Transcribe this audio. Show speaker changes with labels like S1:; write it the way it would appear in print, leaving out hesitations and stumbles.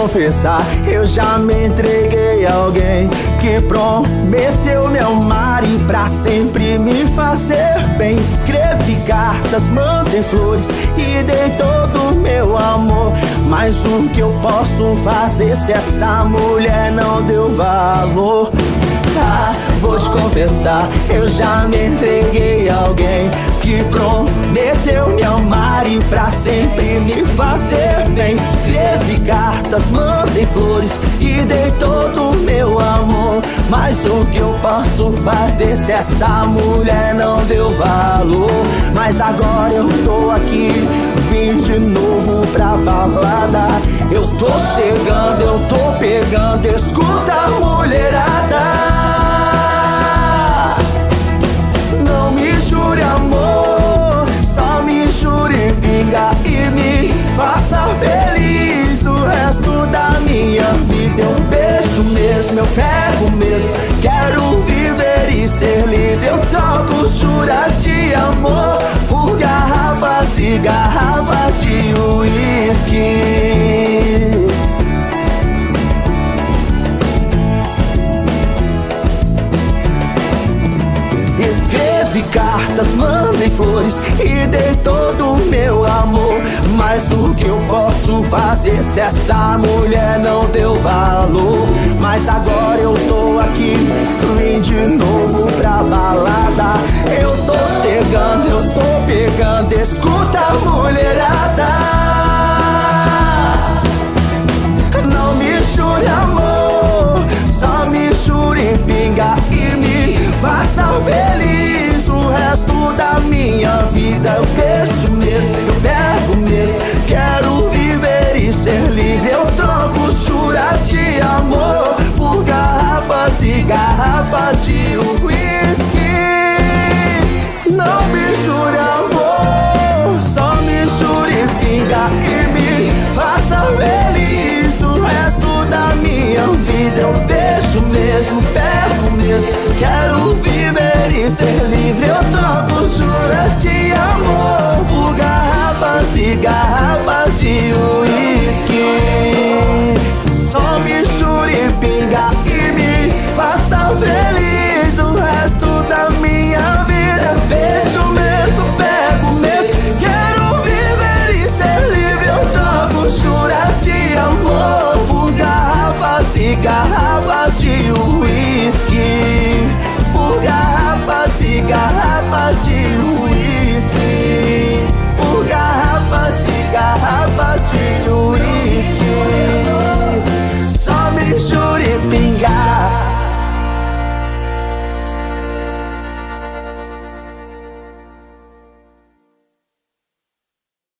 S1: confessar, eu já me entreguei a alguém que prometeu me amar e pra sempre me fazer bem. Escrevi cartas, mandei flores e dei todo o meu amor, mas o que eu posso fazer se essa mulher não deu valor? Ah, vou te confessar, eu já me entreguei a alguém que prometeu me amar e pra sempre me fazer bem. Escrevi cartas, mandei flores e dei todo o meu amor, mas o que eu posso fazer se essa mulher não deu valor? Mas agora eu tô aqui, vim de novo pra balada. Eu tô chegando, eu tô pegando, escuta a mulherada. Não me jure amor, só me jure pinga e me faça feliz. O resto da minha vida eu beijo mesmo, eu pego mesmo. Quero viver e ser livre, eu troco juras de amor por garrafas e garrafas de uísque. Escrevi cartas, mandei flores e dei todo o meu amor, mas o que eu posso fazer se essa mulher não deu valor? Mas agora eu tô aqui, vim de novo pra balada. Eu tô chegando, eu tô pegando, escuta a mulherada. Não me jure amor, só me jure pinga e me faça feliz. O resto da minha vida eu beijo mesmo, eu pego mesmo. Quero viver e ser livre, eu troco juras de amor por garrafas e garrafas de uísque. Não me jure amor, só me jure pinga e me faça feliz. O resto da minha vida eu beijo mesmo, pego mesmo. Quero viver e ser livre, eu troco juras de amor.